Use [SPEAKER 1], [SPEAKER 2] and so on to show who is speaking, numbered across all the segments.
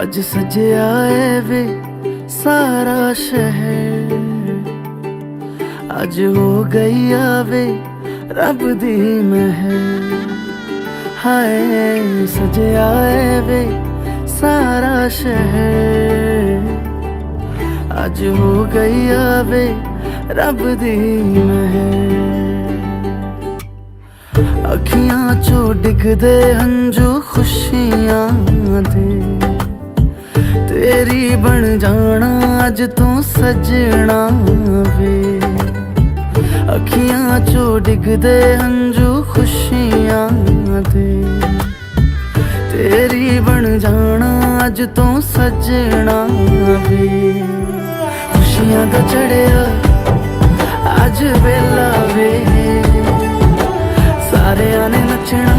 [SPEAKER 1] आज सजया है वे सारा शहर, आज हो गई आवे रब दी महर। हाय सजया है वे सारा शहर, आज हो गई आवे रब दी महर। अखियां चो डिगदे हंजू खुशियां दे, तेरी बन जाना अज तू सजना वे। अखियां चो डिगदे हंजू खुशियां दे, तेरी बन जाना अज तू सजना वे। खुशियां दा चढ़िया अज वेला वे, सारेयां ने नचना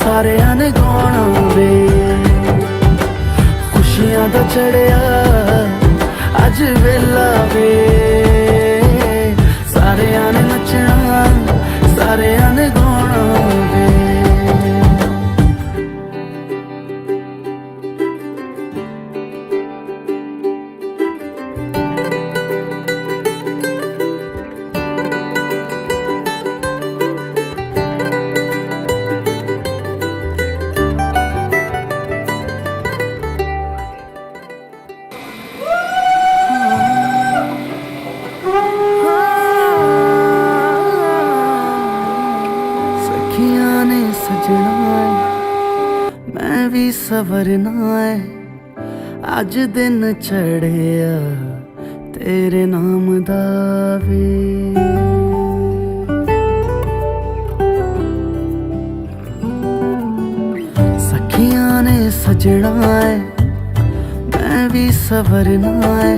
[SPEAKER 1] सारेयां ने गाना वे। खुशियां दा चढ़िया अज वेला वे, सारेयां ने नचना सारेयां ने गाना वे। सजना है मैं भी सवरना है, अज दिन चढ़िया तेरे नाम दा वे। सखियां ने सजना है मैं भी सवरना है,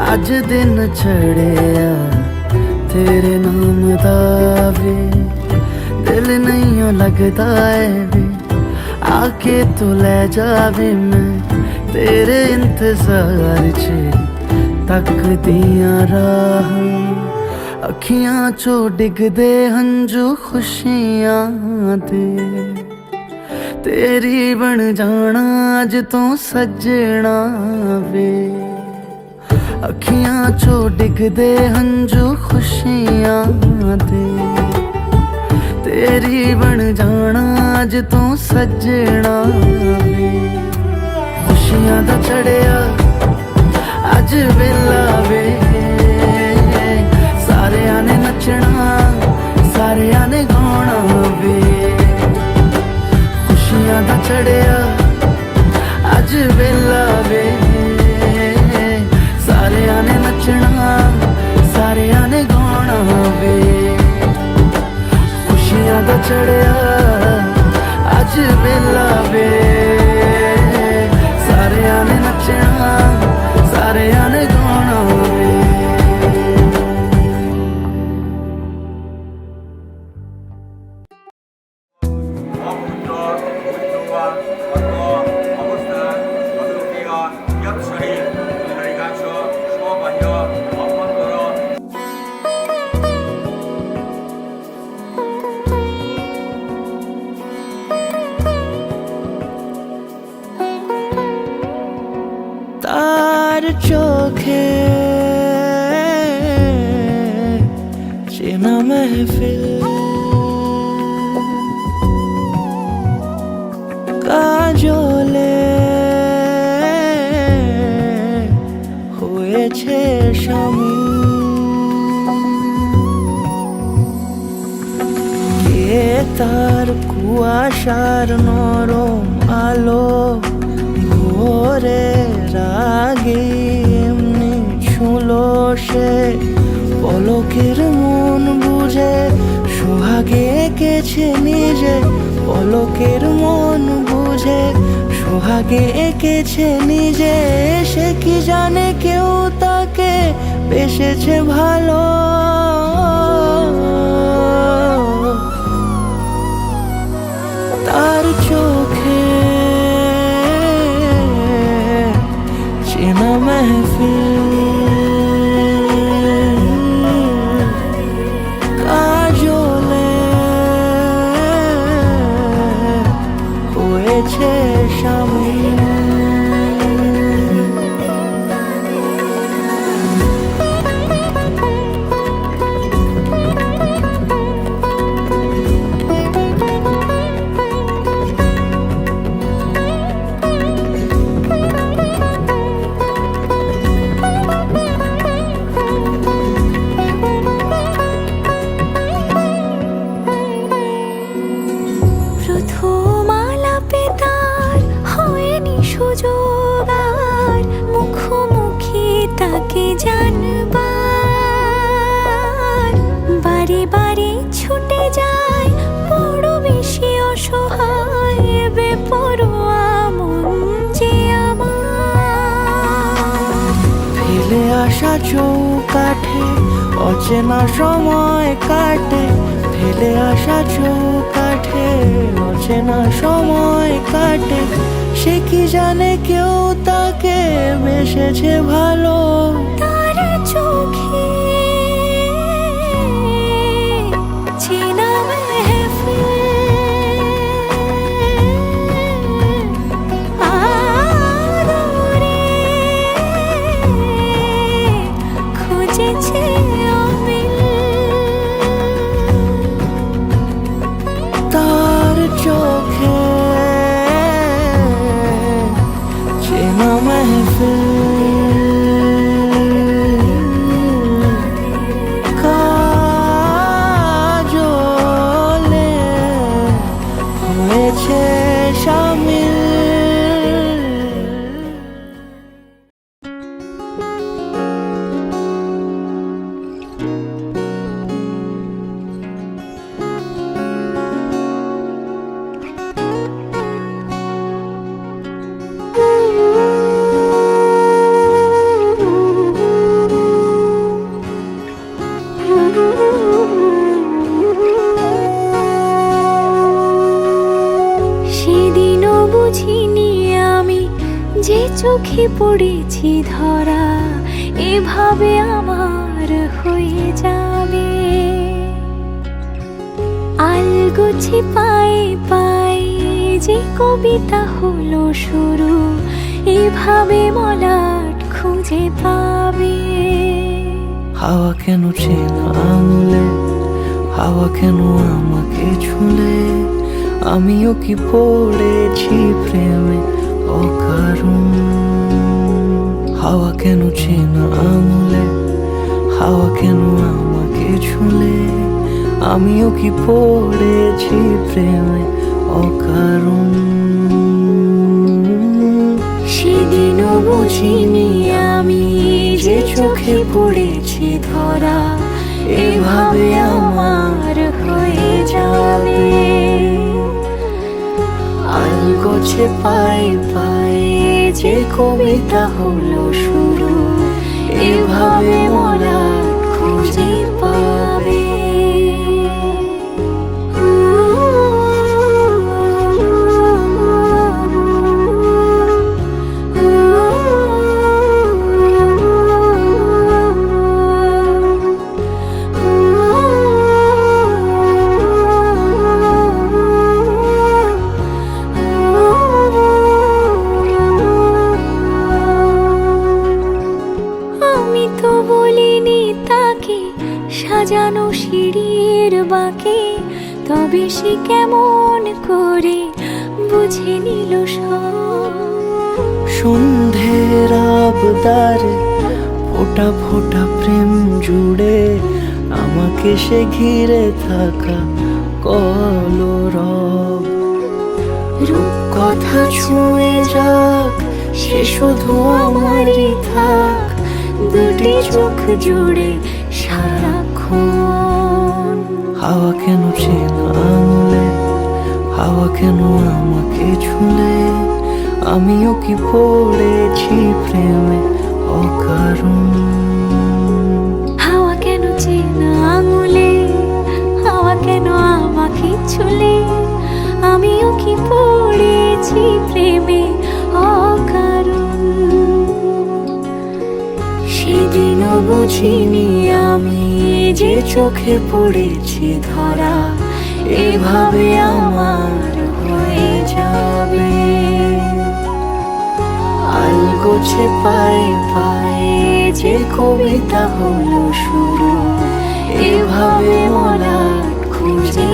[SPEAKER 1] अज दिन चढ़िया तेरे नाम दा वे। दिल नहीं लगता है वे आके तो ले जावे, मैं तेरे इंतजार च तक दिया राह। अखियां चो डिगदे हंजू खुशियां दे, तेरी बन जाना अज तू सजना वे। अखियां चो डिगदे हंजू खुशियां दे, तेरी बन जाना अज तू सजना वे। खुशियां दा चढ़िया अज वेला वे, सारेयां ने नचना सारेयां ने गाना वे। खुशियां दा चढ़िया अज वेला वे, सारेयां ने नचना सारेयां ने गाना वे। खुशियां दा चढ़िया अज वेला वे, सारेयां ने नचना सारेयां ने गाना वे। तार चोखे चेना महफिल, काजोले হয়েছে শামিল। কে তার কুয়াশার নরম আলো ভোরে রাগে এমনি ছুলো সে। পলকের মন বুঝে সোহাগে এঁকেছে নিজে, পলকের মন বুঝে সোহাগে এঁকেছে নিজে। সে কি জানে কেউ তাকে বেসেছে ভালো, তার চোখে চেনা महफिल, কাজলে হয়েছে শামিল। চৌকাঠে অচেনা সময় কাটে, ফেলে আসা চৌকাঠে অচেনা সময় কাটে। সে কি জানে কেউ তাকে বেসেছে ভালো,
[SPEAKER 2] তার চোখে চেনা মেহফিল, আদরে খুঁজেছে অমিল।
[SPEAKER 1] তার চোখে চেনা মেহফিল, কাজলে হয়েছে শামিল।
[SPEAKER 2] সেদিনও বুঝিনি আমি যে চোখে পড়েছি ধরা, এভাবে আমার হয়ে যাবে। আলগোছে পায়ে পায়ে যে কবিতা হলো শুরু, এভাবে মলাট খুঁজে পাবে।
[SPEAKER 1] হাওয়া কেন চেনা আঙুলে, হাওয়া কেন আমাকে ছুলে, আমিও কি পড়েছি প্রেমে অকারণ। হাওয়া কেন চেনা আঙুলে, হাওয়া কেন আমাকে ছুলে, আমিও কি পড়েছি প্রেমে অকারণ।
[SPEAKER 2] সেদিনও বুঝিনি আমি যে চোখে পড়েছি ধরা, এভাবে আমার হয়ে যাবে।
[SPEAKER 1] আলগোছে পায়ে পায়ে যে কবিতা হলো শুরু, এভাবে মোরা
[SPEAKER 2] খুঁজে পাবে। আমি তো বলিনি তাকে সাজানো সিঁড়ির বাঁকে, তবে সে কেমন করে বুঝে নিল সব।
[SPEAKER 1] সন্ধ্যের আবদারে ফোটা ফোটা প্রেম জুড়ে, আমাকে সে ঘিরে থাকা কলরব। রূপকথা ছুঁয়ে যাক, সে শুধু আমারই থাক,
[SPEAKER 2] দুটি চোখ জুড়ে সারাক্ষণ।
[SPEAKER 1] হাওয়া কেন চেনা আঙুলে, হাওয়া কেন আমাকে ছুলে, আমিও কি পড়েছি প্রেমে অকারণ।
[SPEAKER 2] হাওয়া কেন চেনা আঙুলে, হাওয়া কেন আমাকে ছুলে, আমিও কি পড়েছি প্রেমে অকারণ।
[SPEAKER 1] সেদিনও বুঝিনি আমি যে চোখে পড়েছি ধরা, এভাবে আমার হয়ে যাবে। আলগোছে পায়ে পায়ে যে কবিতা হলো শুরু, এভাবে মোরা খুঁজে